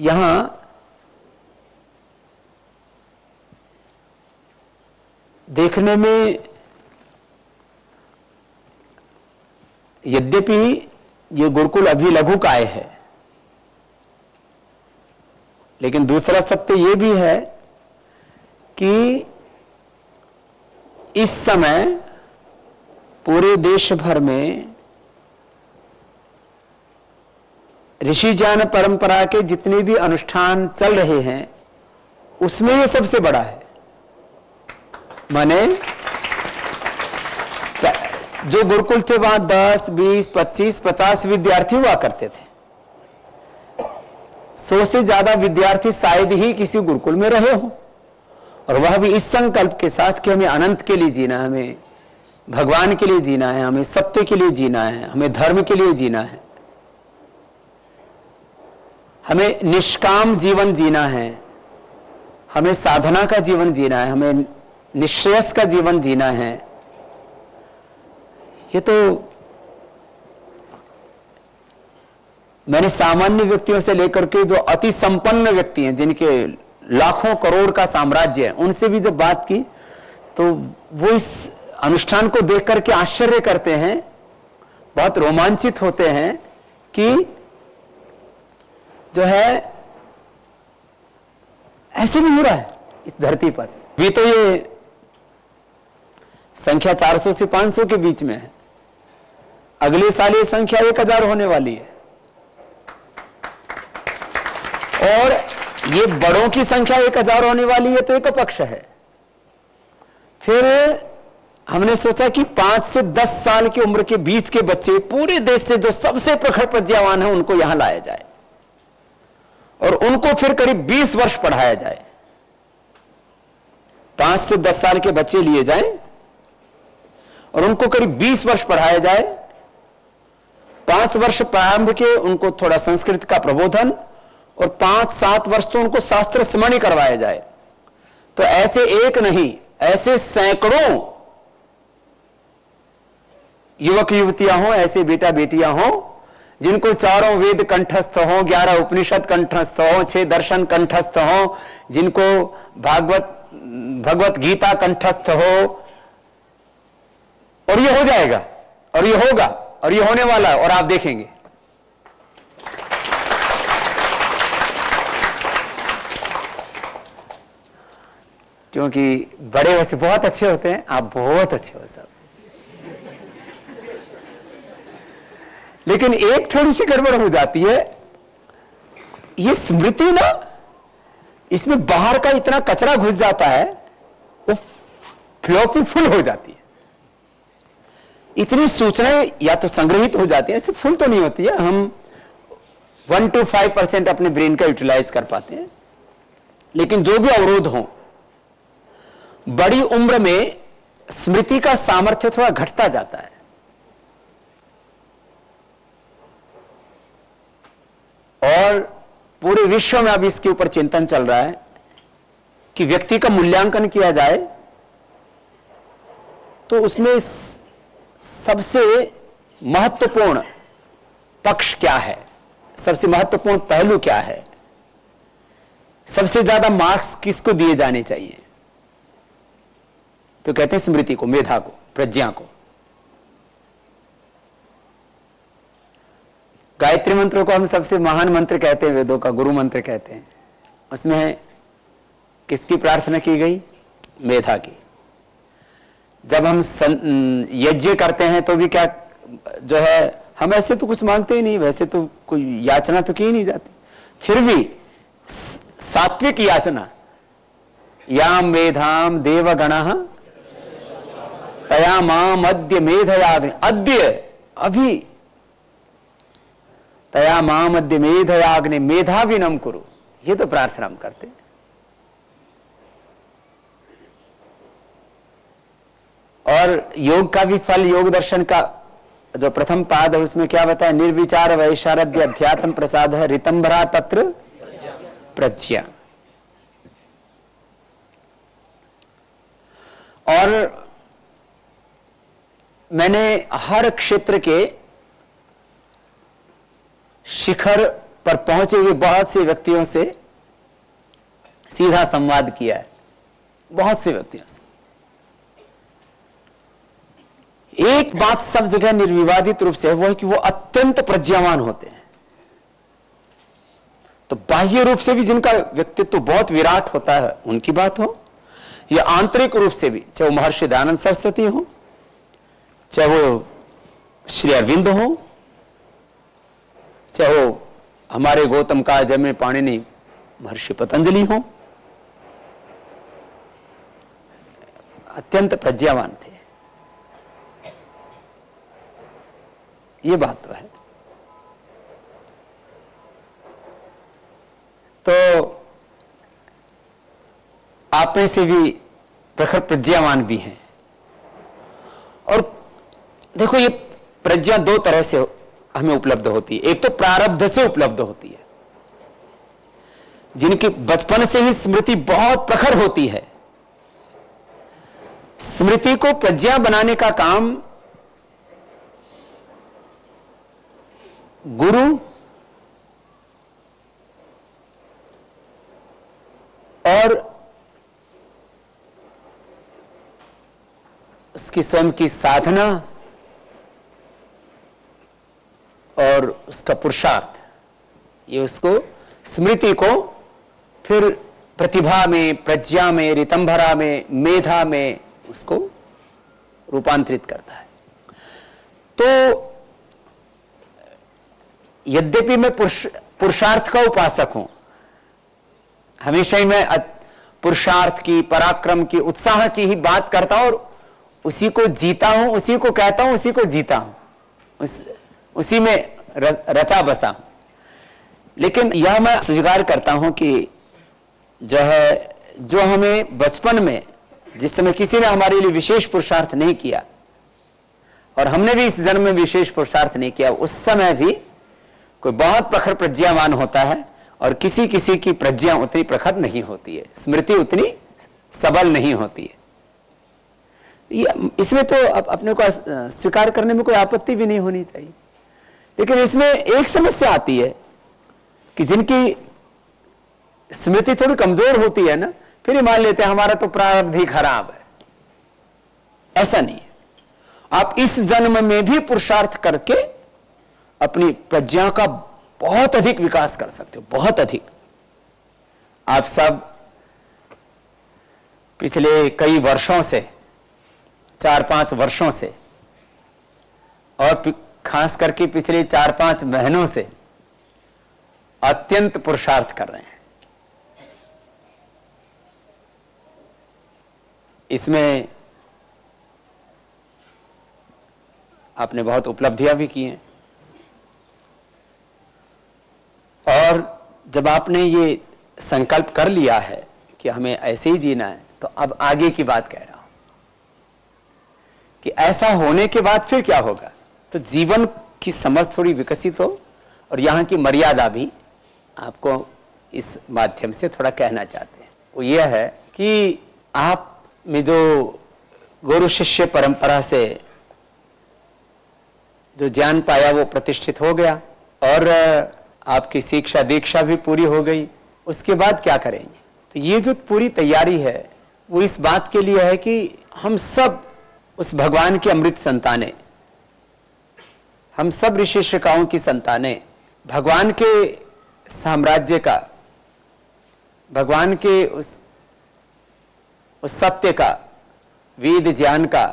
यहां देखने में यद्यपि ये गुरुकुल अभी लघुकाय है, लेकिन दूसरा सत्य यह भी है कि इस समय पूरे देश भर में ऋषि ज्ञान परंपरा के जितने भी अनुष्ठान चल रहे हैं उसमें ये सबसे बड़ा है। माने जो गुरुकुल थे वहां 10, 20, 25, 50 विद्यार्थी हुआ करते थे। 100 से ज्यादा विद्यार्थी शायद ही किसी गुरुकुल में रहे हो, और वह भी इस संकल्प के साथ कि हमें अनंत के लिए जीना है, हमें भगवान के लिए जीना है, हमें सत्य के लिए जीना है, हमें धर्म के लिए जीना है, हमें निष्काम जीवन जीना है, हमें साधना का जीवन जीना है, हमें निश्रेयस का जीवन जीना है। ये तो मैंने सामान्य व्यक्तियों से लेकर के जो अति संपन्न व्यक्ति हैं, जिनके लाखों करोड़ का साम्राज्य है, उनसे भी जब बात की तो वो इस अनुष्ठान को देख करके आश्चर्य करते हैं, बहुत रोमांचित होते हैं कि जो है ऐसे भी हो रहा है इस धरती पर। भी तो ये संख्या 400 से 500 के बीच में है, अगले साल ये संख्या 1000 होने वाली है, और ये बड़ों की संख्या 1000 होने वाली है तो एक पक्ष है। फिर हमने सोचा कि 5 से 10 साल की उम्र के बीच के बच्चे पूरे देश से जो सबसे प्रखर प्रज्ञावान है उनको यहां लाया जाए और उनको फिर करीब 20 वर्ष पढ़ाया जाए। 5 से 10 साल के बच्चे लिए जाएं और उनको करीब 20 वर्ष पढ़ाया जाए। 5 वर्ष प्रारंभ के उनको थोड़ा संस्कृत का प्रबोधन और 5-7 वर्ष तो उनको शास्त्र स्मरण करवाया जाए। तो ऐसे एक नहीं, ऐसे सैकड़ों युवक युवतियां हों, ऐसे बेटा बेटियां हों जिनको चारों वेद कंठस्थ हों, 11 उपनिषद कंठस्थ हों, 6 दर्शन कंठस्थ हों, जिनको भगवत गीता कंठस्थ हो। और ये हो जाएगा, और ये होगा, और ये होने वाला है, और आप देखेंगे। क्योंकि बड़े वैसे बहुत अच्छे होते हैं, आप बहुत अच्छे हो सब, लेकिन एक थोड़ी सी गड़बड़ हो जाती है। ये स्मृति ना, इसमें बाहर का इतना कचरा घुस जाता है, वो फ्लॉपी फुल हो जाती है। इतनी सूचनाएं या तो संग्रहित हो जाती है, ऐसे फुल तो नहीं होती है। हम 1 to 5% अपने ब्रेन का यूटिलाइज कर पाते हैं, लेकिन जो भी अवरोध हो, बड़ी उम्र में स्मृति का सामर्थ्य थोड़ा घटता जाता है। और पूरे विश्व में अब इसके ऊपर चिंतन चल रहा है कि व्यक्ति का मूल्यांकन किया जाए तो उसमें सबसे महत्वपूर्ण पक्ष क्या है, सबसे महत्वपूर्ण पहलू क्या है, सबसे ज्यादा मार्क्स किसको दिए जाने चाहिए। तो कहते हैं स्मृति को, मेधा को, प्रज्ञा को। गायत्री मंत्र को हम सबसे महान मंत्र कहते हैं, वेदों का गुरु मंत्र कहते हैं। उसमें किसकी प्रार्थना की गई? मेधा की। जब हम यज्ञ करते हैं तो भी क्या जो है, हम ऐसे तो कुछ मांगते ही नहीं, वैसे तो कोई याचना तो की ही नहीं जाती, फिर भी सात्विक याचना, याम मेधाम देवगणः तया माम अद्य मेधयाग्नि, अद्य अभी, तया माम अद्य मेधयाग्नि मेधाविनम कुरु, ये तो प्रार्थना हम करते हैं। और योग का भी फल, योग दर्शन का जो प्रथम पाद है उसमें क्या बताया? निर्विचार वैशारद्य अध्यात्म प्रसाद है ऋतंभरा तत्र प्रज्ञा। और मैंने हर क्षेत्र के शिखर पर पहुंचे हुए बहुत से व्यक्तियों से सीधा संवाद किया है, बहुत से व्यक्तियों से। एक बात सब जगह निर्विवादित रूप से है, वो है कि वो अत्यंत प्रज्ञावान होते हैं। तो बाह्य रूप से भी जिनका व्यक्तित्व बहुत विराट होता है उनकी बात हो, या आंतरिक रूप से भी, चाहे वो महर्षि दयानंद सरस्वती हो, चाहे वो श्री अरविंद हो, चाहे वो हमारे गौतम का जन्मे पाणिनि महर्षि पतंजलि हो, अत्यंत प्रज्ञावान थे। ये बात तो है। तो आप में से भी प्रखर प्रज्ञावान भी हैं। और देखो, ये प्रज्ञा दो तरह से हमें उपलब्ध होती है। एक तो प्रारब्ध से उपलब्ध होती है, जिनकी बचपन से ही स्मृति बहुत प्रखर होती है। स्मृति को प्रज्ञा बनाने का काम गुरु और उसकी स्वयं की साधना और उसका पुरुषार्थ, ये उसको स्मृति को फिर प्रतिभा में, प्रज्ञा में, ऋतंभरा में, मेधा में उसको रूपांतरित करता है। तो यद्यपि मैं पुरुषार्थ का उपासक हूं, हमेशा ही मैं पुरुषार्थ की, पराक्रम की, उत्साह की ही बात करता हूं और उसी को जीता हूं, उसी को कहता हूं, उसी को जीता हूं, उसी में रचा बसा हूं। लेकिन यह मैं स्वीकार करता हूं कि जो है, जो हमें बचपन में, जिस समय किसी ने हमारे लिए विशेष पुरुषार्थ नहीं किया और हमने भी इस जन्म में विशेष पुरुषार्थ नहीं किया, उस समय भी कोई बहुत प्रखर प्रज्ञावान होता है और किसी किसी की प्रज्ञा उतनी प्रखर नहीं होती है, स्मृति उतनी सबल नहीं होती है। इसमें तो अपने को स्वीकार करने में कोई आपत्ति भी नहीं होनी चाहिए। लेकिन इसमें एक समस्या आती है कि जिनकी स्मृति थोड़ी कमजोर होती है ना, फिर ही मान लेते हैं हमारा तो प्रारब्ध ही खराब है। ऐसा नहीं है। आप इस जन्म में भी पुरुषार्थ करके अपनी प्रज्ञा का बहुत अधिक विकास कर सकते हो, बहुत अधिक। आप सब पिछले कई वर्षों से, 4-5 वर्षों से, और खास करके पिछले 4-5 महीनों से अत्यंत पुरुषार्थ कर रहे हैं। इसमें आपने बहुत उपलब्धियां भी की हैं, और जब आपने ये संकल्प कर लिया है कि हमें ऐसे ही जीना है, तो अब आगे की बात कह रहा हूं कि ऐसा होने के बाद फिर क्या होगा। तो जीवन की समझ थोड़ी विकसित हो, और यहां की मर्यादा भी आपको इस माध्यम से थोड़ा कहना चाहते हैं। वो ये है कि आप में जो गुरु शिष्य परंपरा से जो ज्ञान पाया वो प्रतिष्ठित हो गया, और आपकी शिक्षा दीक्षा भी पूरी हो गई। उसके बाद क्या करेंगे? तो ये जो पूरी तैयारी है वो इस बात के लिए है कि हम सब उस भगवान की अमृत संतानें, हम सब ऋषि शिक्षाओं की संतानें, भगवान के साम्राज्य का, भगवान के उस सत्य का, वेद ज्ञान का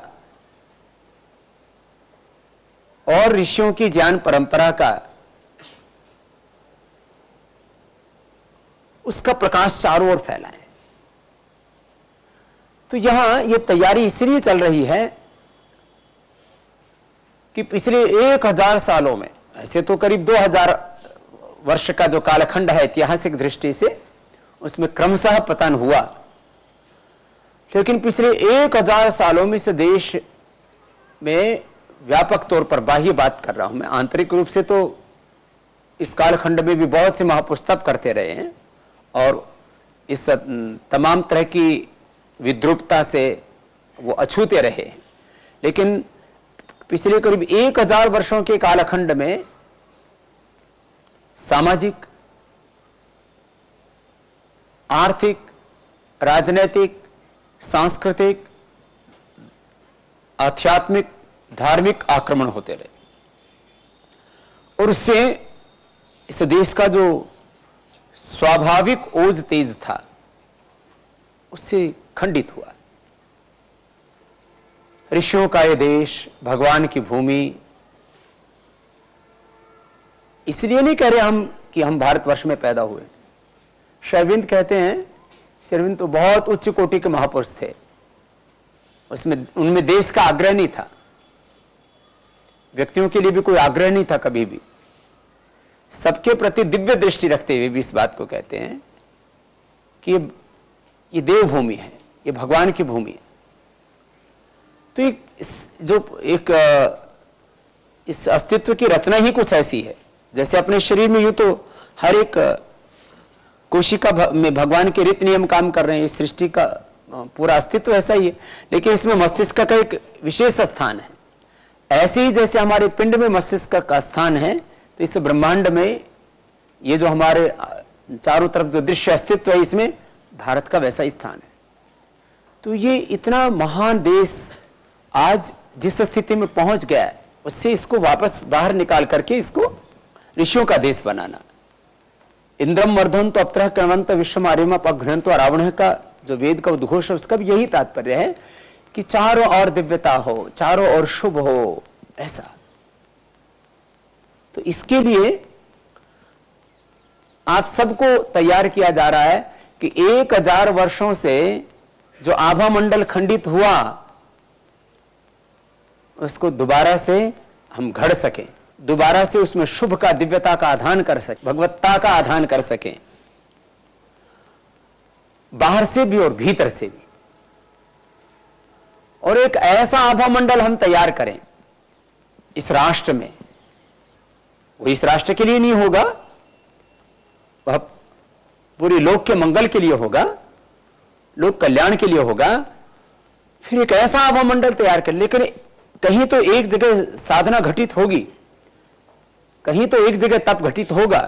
और ऋषियों की ज्ञान परंपरा का, उसका प्रकाश चारों ओर फैलाएं। तो यहां यह तैयारी इसलिए चल रही है कि पिछले 1000 सालों में, ऐसे तो करीब 2000 वर्ष का जो कालखंड है ऐतिहासिक दृष्टि से, उसमें क्रमशः पतन हुआ, लेकिन पिछले 1000 सालों में इस देश में व्यापक तौर पर, बाह्य बात कर रहा हूं मैं, आंतरिक रूप से तो इस कालखंड में भी बहुत से महापुरुष तप करते रहे हैं और इस तमाम तरह की विद्रूपता से वो अछूते रहे, लेकिन पिछले करीब 1000 वर्षों के कालखंड में सामाजिक, आर्थिक, राजनीतिक, सांस्कृतिक, आध्यात्मिक, धार्मिक आक्रमण होते रहे और उससे इस देश का जो स्वाभाविक ओज तेज था उससे खंडित हुआ। ऋषियों का यह देश, भगवान की भूमि, इसलिए नहीं कह रहे हम कि हम भारतवर्ष में पैदा हुए। श्री अरविंद कहते हैं, श्री अरविंद तो बहुत उच्च कोटि के महापुरुष थे, उनमें देश का आग्रह नहीं था, व्यक्तियों के लिए भी कोई आग्रह नहीं था कभी भी। सबके प्रति दिव्य दृष्टि रखते हुए भी इस बात को कहते हैं कि ये देवभूमि है, ये भगवान की भूमि है। तो इस अस्तित्व की रचना ही कुछ ऐसी है, जैसे अपने शरीर में यूं तो हर एक कोशिका में भगवान के रीति नियम काम कर रहे हैं, इस सृष्टि का पूरा अस्तित्व ऐसा ही है, लेकिन इसमें मस्तिष्क का एक विशेष स्थान है। ऐसे ही जैसे हमारे पिंड में मस्तिष्क का स्थान है, तो इस ब्रह्मांड में ये जो हमारे चारों तरफ जो दृश्य अस्तित्व है, इसमें भारत का वैसा ही स्थान है। तो ये इतना महान देश आज जिस स्थिति में पहुंच गया है, उससे इसको वापस बाहर निकाल करके इसको ऋषियों का देश बनाना। इंद्रम वर्धन तो अप्तरः कृणवंत विश्वम आर्यम अपघ्नन्तो रावण का जो वेद का उद्घोष है, उसका भी यही तात्पर्य है कि चारों ओर दिव्यता हो, चारों ओर शुभ हो, ऐसा। तो इसके लिए आप सबको तैयार किया जा रहा है कि 1000 वर्षों से जो आभा मंडल खंडित हुआ, उसको दोबारा से हम घड़ सकें, दोबारा से उसमें शुभ का, दिव्यता का आधान कर सकें, भगवत्ता का आधान कर सकें, बाहर से भी और भीतर से भी। और एक ऐसा आभा मंडल हम तैयार करें इस राष्ट्र में। वो इस राष्ट्र के लिए नहीं होगा, वह पूरी लोक के मंगल के लिए होगा, लोक कल्याण के लिए होगा। फिर एक ऐसा आभा मंडल तैयार करें, लेकिन कहीं तो एक जगह साधना घटित होगी, कहीं तो एक जगह तप घटित होगा।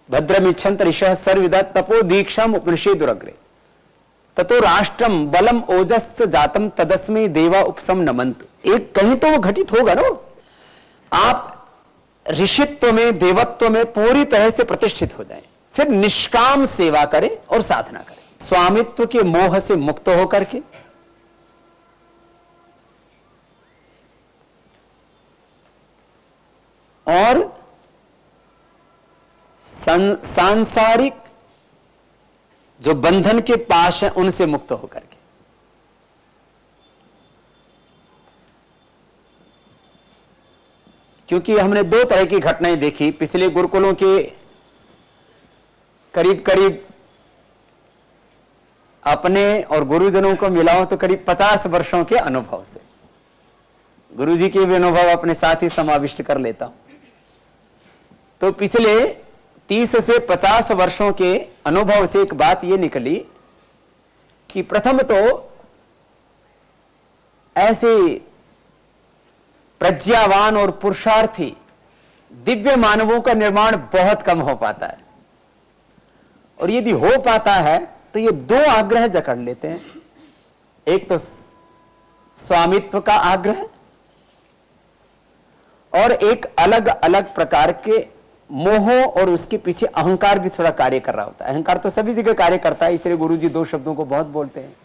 भद्रमिच्छन्त ऋषयः सर्वविदा तपो दीक्षाम उपनिषेदुरग्रे ततो राष्ट्रम बलम ओजस्स जातम तदस्मै देवा उपसम नमंत। एक कहीं तो वो घटित होगा ना। आप ऋषित्व में, देवत्व में पूरी तरह से प्रतिष्ठित हो जाएं, फिर निष्काम सेवा करें और साधना करें, स्वामित्व के मोह से मुक्त होकर के। और सांसारिक जो बंधन के पाश हैं उनसे मुक्त होकर के। क्योंकि हमने 2 तरह की घटनाएं देखी पिछले गुरुकुलों के करीब करीब, अपने और गुरुजनों को मिलाओ तो करीब 50 वर्षों के अनुभव से। गुरुजी के भी अनुभव अपने साथ ही समाविष्ट कर लेता हूं। तो पिछले 30 से 50 वर्षों के अनुभव से एक बात यह निकली कि प्रथम तो ऐसे प्रज्ञावान और पुरुषार्थी दिव्य मानवों का निर्माण बहुत कम हो पाता है, और यदि हो पाता है तो ये 2 आग्रह जकड़ लेते हैं। एक तो स्वामित्व का आग्रह, और एक अलग अलग प्रकार के मोह, और उसके पीछे अहंकार भी थोड़ा कार्य कर रहा होता है। अहंकार तो सभी जगह कार्य करता है, इसलिए गुरुजी 2 शब्दों को बहुत बोलते हैं,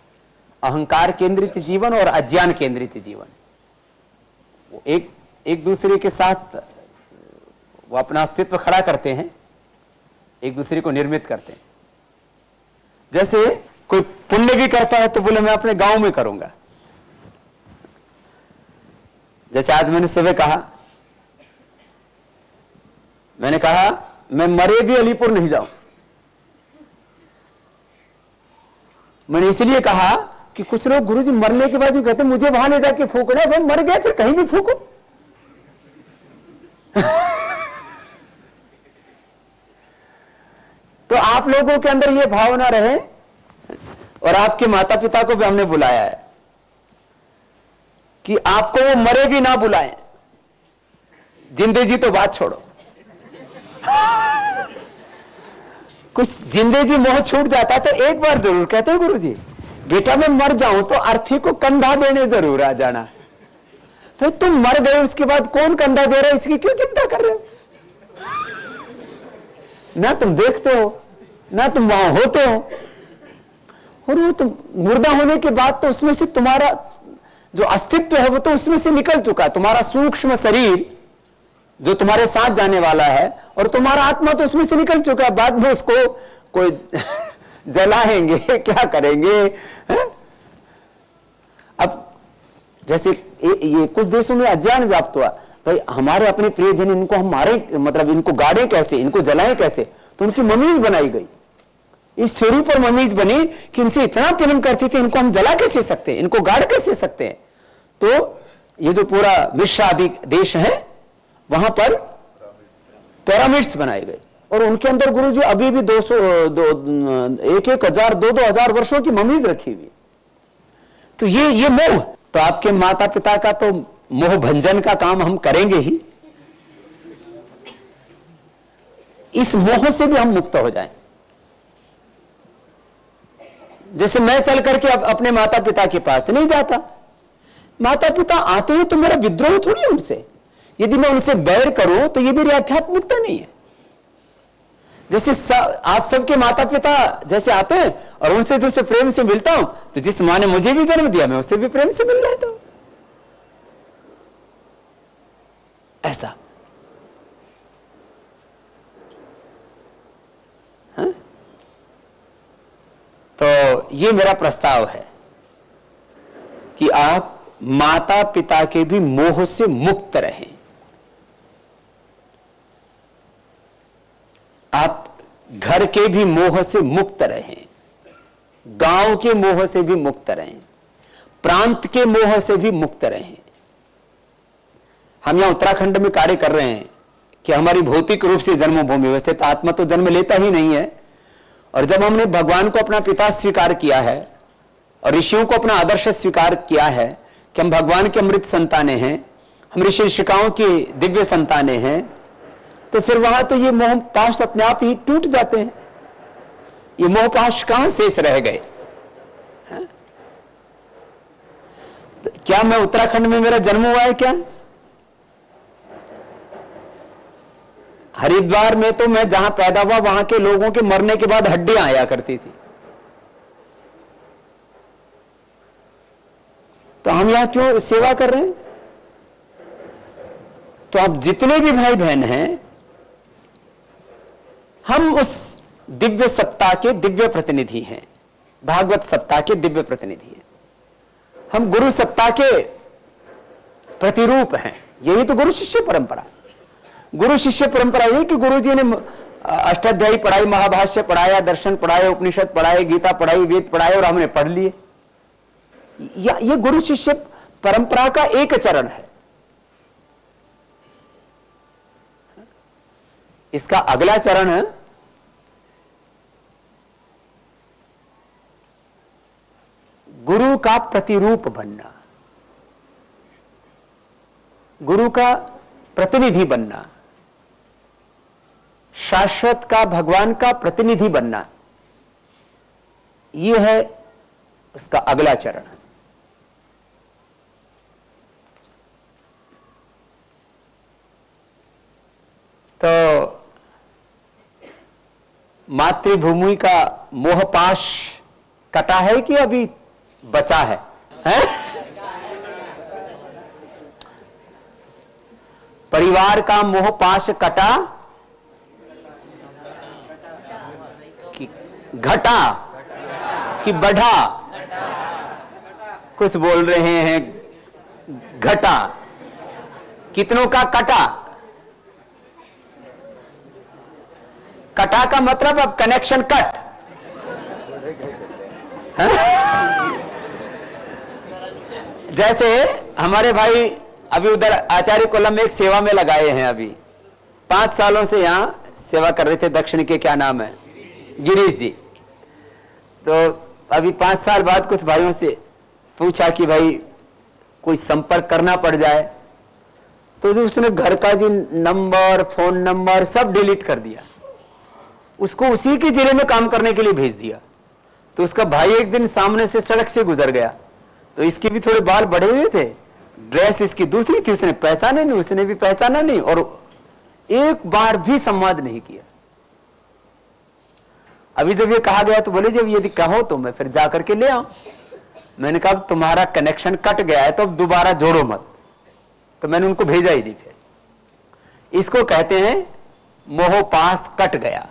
अहंकार केंद्रित जीवन और अज्ञान केंद्रित जीवन। वो एक दूसरे के साथ वो अपना अस्तित्व खड़ा करते हैं, एक दूसरे को निर्मित करते हैं। जैसे कोई पुण्य भी करता है तो बोले मैं अपने गांव में करूंगा। जैसे आज मैंने सुबह कहा, मैंने कहा मैं मरे भी अलीपुर नहीं जाऊं। मैंने इसलिए कहा कि कुछ लोग गुरुजी मरने के बाद भी कहते मुझे वहां ले जाके फूकना है। भाई मर गए फिर कहीं भी फूको। तो आप लोगों के अंदर यह भावना रहे, और आपके माता पिता को भी हमने बुलाया है कि आपको वो मरे भी ना बुलाएं, जिंदगी तो बात छोड़ो, कुछ जिंदे जी मोह छूट जाता तो एक बार जरूर कहते हैं गुरु जी, बेटा मैं मर जाऊं तो अर्थी को कंधा देने जरूर आ जाना। तो तुम मर गए उसके बाद कौन कंधा दे रहा है, इसकी क्यों चिंता कर रहे हो? ना तुम देखते हो ना तुम वहां होते हो, और वो तुम मुर्दा होने के बाद तो उसमें से तुम्हारा जो अस्तित्व है वो तो उसमें से निकल चुका। तुम्हारा सूक्ष्म शरीर जो तुम्हारे साथ जाने वाला है और तुम्हारा आत्मा तो उसमें से निकल चुका है। बाद में उसको कोई जलाएंगे क्या करेंगे है? अब जैसे ये कुछ देशों में अज्ञान व्याप्त हुआ, भाई हमारे अपने प्रियजन इनको हम मारे, मतलब इनको गाड़े कैसे, इनको जलाएं कैसे, तो उनकी ममीज बनाई गई। इस थ्योरी पर ममीज बनी कि इनसे इतना प्रेम करती थी, इनको हम जला कैसे सकते हैं, इनको गाड़ कैसे सकते हैं। तो ये जो पूरा मिस्र आदि देश है वहां पर पिरामिड्स बनाए गए और उनके अंदर गुरुजी अभी भी 1,000 2,000 वर्षों की ममीज रखी हुई। तो ये मोह, तो आपके माता पिता का तो मोह भंजन का काम हम करेंगे ही, इस मोह से भी हम मुक्त हो जाएं। जैसे मैं चल करके अपने माता पिता के पास नहीं जाता, माता पिता आते हैं तो मेरा विद्रोह थोड़ी है उनसे। यदि मैं उनसे बैर करूं तो ये मेरी आध्यात्मिकता नहीं है। जैसे आप सबके माता पिता जैसे आते हैं और उनसे जैसे प्रेम से मिलता हूं, तो जिस मां ने मुझे भी जन्म दिया मैं उससे भी प्रेम से मिल रहा था, ऐसा। हाँ? तो ये मेरा प्रस्ताव है कि आप माता पिता के भी मोह से मुक्त रहें। आप घर के भी मोह से मुक्त रहें, गांव के मोह से भी मुक्त रहें, प्रांत के मोह से भी मुक्त रहें। हम यहां उत्तराखंड में कार्य कर रहे हैं कि हमारी भौतिक रूप से जन्मभूमि, वैसे तो आत्मा तो जन्म लेता ही नहीं है, और जब हमने भगवान को अपना पिता स्वीकार किया है और ऋषियों को अपना आदर्श स्वीकार किया है कि हम भगवान के अमृत संतानें हैं, हम ऋषि ऋषिकाओं की दिव्य संतानें हैं, तो फिर वहां तो ये मोह पाश अपने आप ही टूट जाते हैं। ये मोह पाश कहां शेष रह गए? क्या मैं उत्तराखंड में मेरा जन्म हुआ है क्या? हरिद्वार में तो मैं जहां पैदा हुआ वहां के लोगों के मरने के बाद हड्डियां आया करती थी, तो हम यहां क्यों सेवा कर रहे हैं? तो आप जितने भी भाई बहन हैं, हम उस दिव्य सत्ता के दिव्य प्रतिनिधि हैं, भागवत सत्ता के दिव्य प्रतिनिधि हैं। हम गुरु सत्ता के प्रतिरूप हैं। यही तो गुरु शिष्य परंपरा। गुरु शिष्य परंपरा यही कि गुरु जी ने अष्टाध्यायी पढ़ाई, महाभाष्य पढ़ाया, दर्शन पढ़ाए, उपनिषद पढ़ाए, गीता पढ़ाई, वेद पढ़ाए और हमने पढ़ लिए। ये गुरु शिष्य परंपरा का एक चरण है। इसका अगला चरण है गुरु का प्रतिरूप बनना, गुरु का प्रतिनिधि बनना, शाश्वत का भगवान का प्रतिनिधि बनना। यह है उसका अगला चरण। तो मातृभूमि का मोहपाश कटा है कि अभी बचा है, परिवार का मोहपाश कटा कि घटा कि बढ़ा? कुछ बोल रहे हैं घटा। कितनों का कटा? कटा का मतलब अब कनेक्शन कट। जैसे हमारे भाई अभी उधर आचार्य कोलम में एक सेवा में लगाए हैं, अभी 5 सालों से यहां सेवा कर रहे थे। दक्षिण के क्या नाम है? गिरीश जी। तो अभी 5 साल बाद कुछ भाइयों से पूछा कि भाई कोई संपर्क करना पड़ जाए, तो जो उसने घर का जी नंबर, फोन नंबर सब डिलीट कर दिया, उसको उसी के जिले में काम करने के लिए भेज दिया। तो उसका भाई एक दिन सामने से सड़क से गुजर गया, तो इसके भी थोड़े बाल बढ़े हुए थे, ड्रेस इसकी दूसरी थी, उसने पहचाना नहीं, उसने भी पहचाना नहीं और एक बार भी संवाद नहीं किया। अभी जब ये कहा गया तो बोले जब यदि कहो तो मैं फिर जाकर के ले आऊं। मैंने कहा तुम्हारा कनेक्शन कट गया है तो अब दोबारा जोड़ो मत, तो मैंने उनको भेजा ही नहीं। फिर इसको कहते हैं मोह पास कट गया।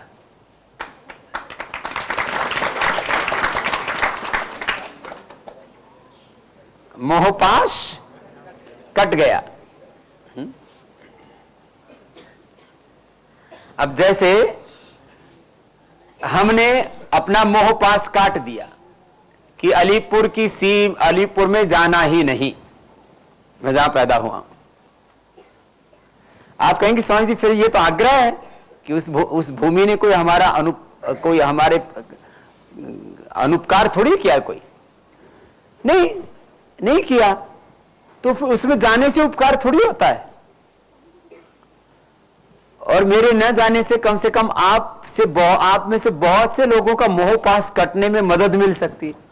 मोह पाश कट गया। अब जैसे हमने अपना मोह पास काट दिया कि अलीपुर की सीम, अलीपुर में जाना ही नहीं, मैं जहां पैदा हुआ। आप कहेंगे स्वामी जी फिर ये तो आग्रह है कि उस भूमि ने कोई हमारा कोई हमारे अनुपकार थोड़ी किया, कोई नहीं किया, तो उसमें जाने से उपकार थोड़ी होता है। और मेरे न जाने से कम आप में से बहुत से लोगों का मोह पास कटने में मदद मिल सकती है।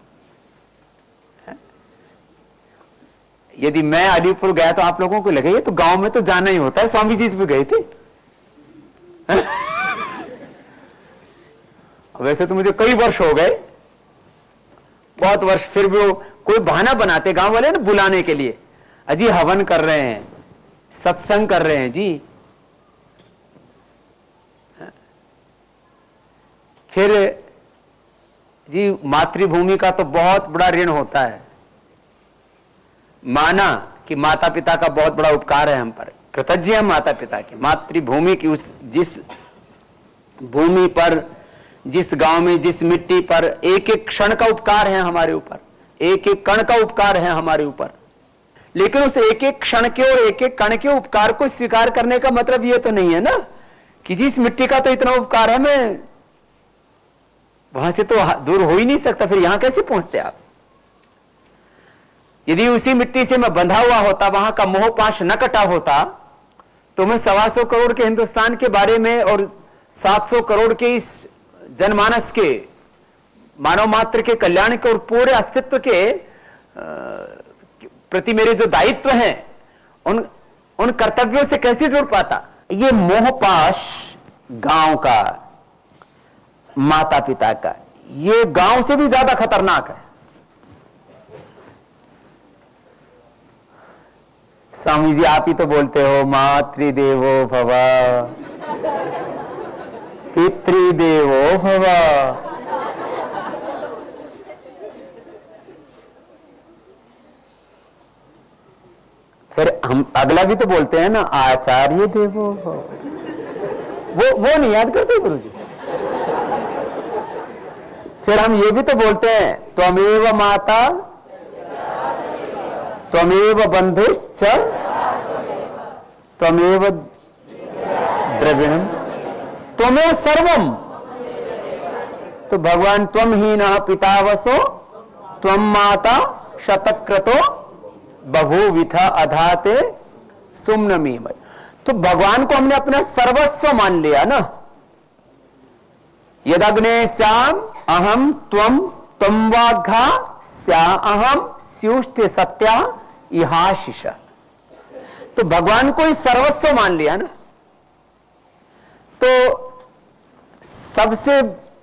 यदि मैं अलीपुर गया तो आप लोगों को लगे ये तो गांव में तो जाना ही होता है, स्वामी जी भी गए थे। वैसे तो मुझे कई वर्ष हो गए, बहुत वर्ष, फिर भी वो कोई बहाना बनाते गांव वाले ना बुलाने के लिए, अजी हवन कर रहे हैं, सत्संग कर रहे हैं जी। फिर जी मातृभूमि का तो बहुत बड़ा ऋण होता है। माना कि माता पिता का बहुत बड़ा उपकार है हम पर, कृतज्ञ हैं माता पिता के, मातृभूमि की उस जिस भूमि पर, जिस गांव में, जिस मिट्टी पर एक एक क्षण का उपकार है हमारे ऊपर, एक एक कण का उपकार है हमारे ऊपर। लेकिन उस एक एक क्षण के और एक एक कण के उपकार को स्वीकार करने का मतलब यह तो नहीं है ना कि जिस मिट्टी का तो इतना उपकार है, मैं वहां से तो दूर हो ही नहीं सकता, फिर यहां कैसे पहुंचते आप? यदि उसी मिट्टी से मैं बंधा हुआ होता, वहां का मोह पाश न कटा होता, तो मैं 125 करोड़ के हिंदुस्तान के बारे में और 700 करोड़ के इस जनमानस के, मानव मात्र के कल्याण के और पूरे अस्तित्व के प्रति मेरे जो दायित्व हैं, उन कर्तव्यों से कैसे जुड़ पाता? ये मोह पाश गांव का, माता पिता का, ये गांव से भी ज्यादा खतरनाक है। स्वामी जी आप ही तो बोलते हो मातृदेवो भव, पितृदेवो भव। फिर हम अगला भी तो बोलते हैं ना, आचार्य देवो भव। वो नहीं याद करते गुरु जी। फिर हम ये भी तो बोलते हैं त्वमेव माता त्वमेव बंधुश्च त्वमेव द्रविणम त्वमेव सर्वम। तो भगवान त्वम ही न पितावसो त्वम माता शतक्रतो बहुविथा अधाते सुम्नमीम। तो भगवान को हमने अपना सर्वस्व मान लिया ना। यदग्ने श्याम अहम त्वम त्वम वाघा स्या अहम स्युष्ट सत्या इहाशिष। तो भगवान को ही सर्वस्व मान लिया ना। तो सबसे,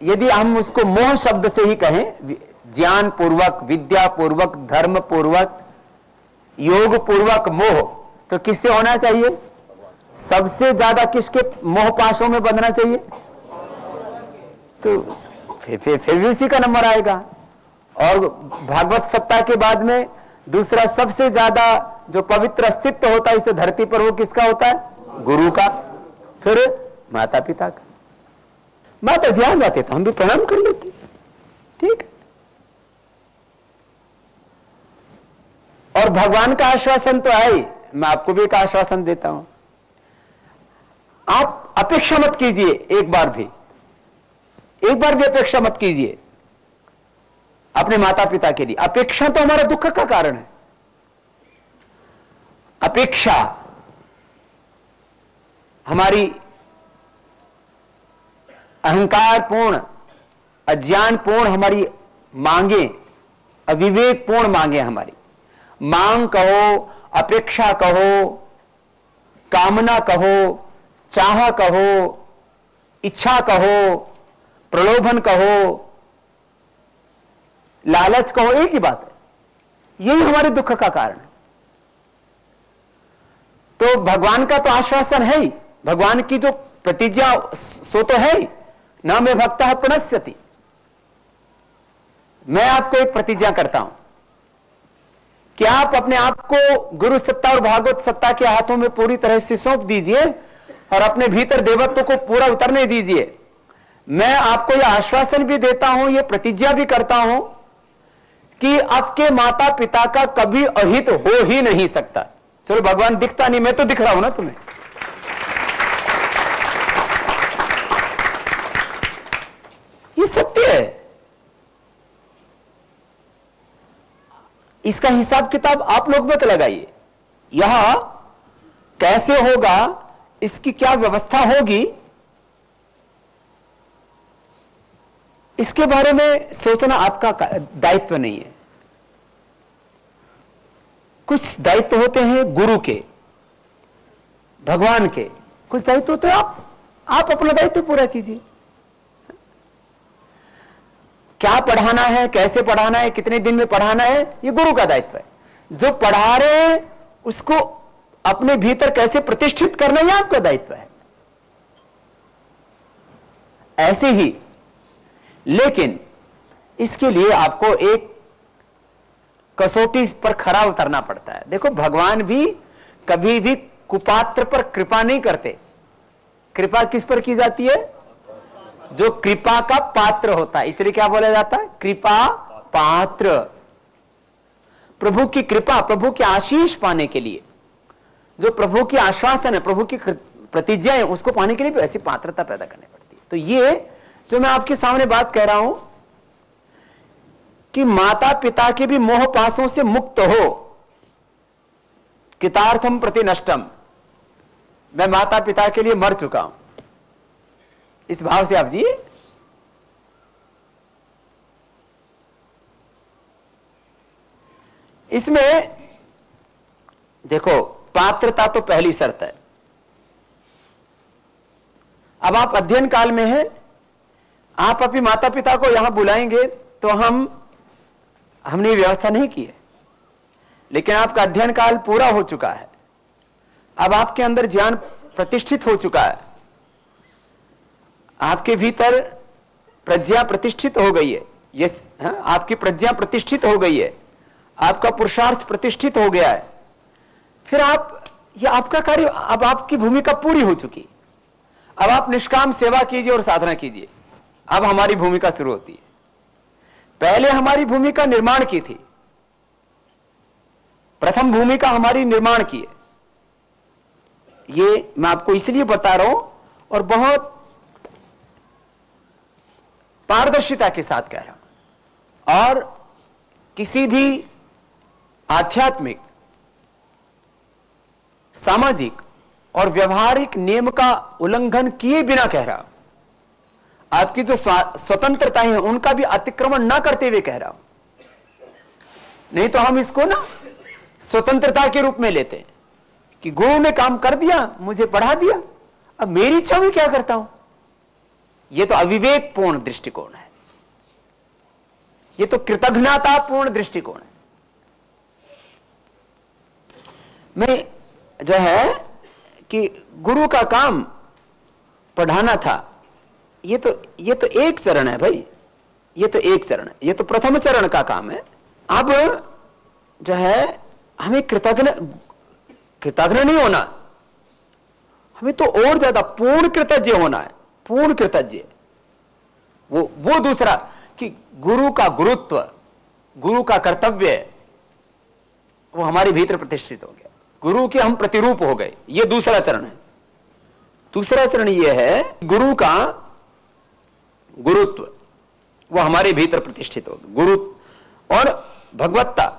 यदि हम उसको मोह शब्द से ही कहें, ज्ञान पूर्वक, विद्या पूर्वक, धर्म पूर्वक, योग पूर्वक मोह, तो किससे होना चाहिए? सबसे ज्यादा किसके मोह पाशों में बंधना चाहिए? तो फिर भी उसी का नंबर आएगा। और भागवत सत्ता के बाद में दूसरा सबसे ज्यादा जो पवित्र अस्तित्व होता है इस धरती पर, वो किसका होता है? गुरु का। फिर माता पिता का। माता ध्यान जाते तो हम भी प्रणाम कर लेते, ठीक। और भगवान का आश्वासन तो है ही। मैं आपको भी एक आश्वासन देता हूं, आप अपेक्षा मत कीजिए, एक बार भी अपेक्षा मत कीजिए अपने माता पिता के लिए। अपेक्षा तो हमारा दुख का कारण है। अपेक्षा हमारी अहंकारपूर्ण, अज्ञानपूर्ण हमारी मांगे, अविवेकपूर्ण मांगे, हमारी मांग कहो, अपेक्षा कहो, कामना कहो, चाह कहो, इच्छा कहो, प्रलोभन कहो, लालच कहो, एक ही बात है। यही हमारे दुख का कारण है। तो भगवान का तो आश्वासन है ही, भगवान की जो प्रतिज्ञा सो तो है ही, न मैं भक्तः प्रणश्यति। मैं आपको एक प्रतिज्ञा करता हूं कि आप अपने आप को गुरु सत्ता और भागवत सत्ता के हाथों में पूरी तरह से सौंप दीजिए और अपने भीतर देवत्व को पूरा उतरने दीजिए। मैं आपको यह आश्वासन भी देता हूं, यह प्रतिज्ञा भी करता हूं कि आपके माता पिता का कभी अहित हो ही नहीं सकता। चलो भगवान दिखता नहीं, मैं तो दिख रहा हूं ना तुम्हें। ये सत्य है। इसका हिसाब किताब आप लोग मत लगाइए। यह कैसे होगा, इसकी क्या व्यवस्था होगी, इसके बारे में सोचना आपका दायित्व नहीं है। कुछ दायित्व होते हैं गुरु के, भगवान के, कुछ दायित्व होते हैं आप अपना दायित्व पूरा कीजिए। क्या पढ़ाना है, कैसे पढ़ाना है, कितने दिन में पढ़ाना है, यह गुरु का दायित्व है। जो पढ़ा रहे हैं उसको अपने भीतर कैसे प्रतिष्ठित करना, यह आपका दायित्व है। ऐसे ही, लेकिन इसके लिए आपको एक कसौटी पर खरा उतरना पड़ता है। देखो भगवान भी कभी भी कुपात्र पर कृपा नहीं करते। कृपा किस पर की जाती है? जो कृपा का पात्र होता है। इसलिए क्या बोला जाता है? कृपा पात्र। प्रभु की कृपा, प्रभु के आशीष पाने के लिए, जो प्रभु की आश्वासन है, प्रभु की प्रतिज्ञा है, उसको पाने के लिए भी ऐसी पात्रता पैदा करनी पड़ती है। तो ये जो मैं आपके सामने बात कह रहा हूं कि माता पिता के भी मोह पासों से मुक्त हो, कितार्थम प्रति नष्टम, मैं माता पिता के लिए मर चुका हूं, इस भाव से आप जिए। इसमें देखो पात्रता तो पहली शर्त है। अब आप अध्ययन काल में हैं, आप अपने माता पिता को यहां बुलाएंगे तो हमने व्यवस्था नहीं की है, लेकिन आपका अध्ययन काल पूरा हो चुका है। अब आपके अंदर ज्ञान प्रतिष्ठित हो चुका है, आपके भीतर प्रज्ञा प्रतिष्ठित हो गई है। यस, आपकी प्रज्ञा प्रतिष्ठित हो गई है, आपका पुरुषार्थ प्रतिष्ठित हो गया है। फिर यह आपका कार्य, अब आपकी भूमिका पूरी हो चुकी। अब आप निष्काम सेवा कीजिए और साधना कीजिए। अब हमारी भूमिका शुरू होती है। पहले हमारी भूमिका निर्माण की थी, प्रथम भूमिका हमारी निर्माण की है। ये मैं आपको इसलिए बता रहा हूं और बहुत पारदर्शिता के साथ कह रहा हूं। और किसी भी आध्यात्मिक, सामाजिक और व्यवहारिक नियम का उल्लंघन किए बिना कह रहा हूं। आपकी जो स्वतंत्रताएं हैं उनका भी अतिक्रमण ना करते हुए कह रहा हूं। नहीं तो हम इसको ना स्वतंत्रता के रूप में लेते हैं कि गुरु ने काम कर दिया, मुझे पढ़ा दिया, अब मेरी इच्छा में क्या करता हूं। यह तो अविवेकपूर्ण दृष्टिकोण है, यह तो कृतज्ञतापूर्ण दृष्टिकोण है। मैं जो है कि गुरु का काम पढ़ाना था, ये तो एक चरण है भाई, ये तो एक चरण है, ये तो प्रथम चरण का काम है। अब जो है हमें कृतज्ञ नहीं होना, हमें तो और ज्यादा पूर्ण कृतज्ञ होना है। पूर्ण कृतज्ञ वो दूसरा कि गुरु का गुरुत्व, गुरु का कर्तव्य, वो हमारे भीतर प्रतिष्ठित हो गया। गुरु के हम प्रतिरूप हो गए, ये दूसरा चरण है। दूसरा चरण यह है गुरु का गुरुत्व, वो हमारे भीतर प्रतिष्ठित हो गया। गुरु और भगवत्ता,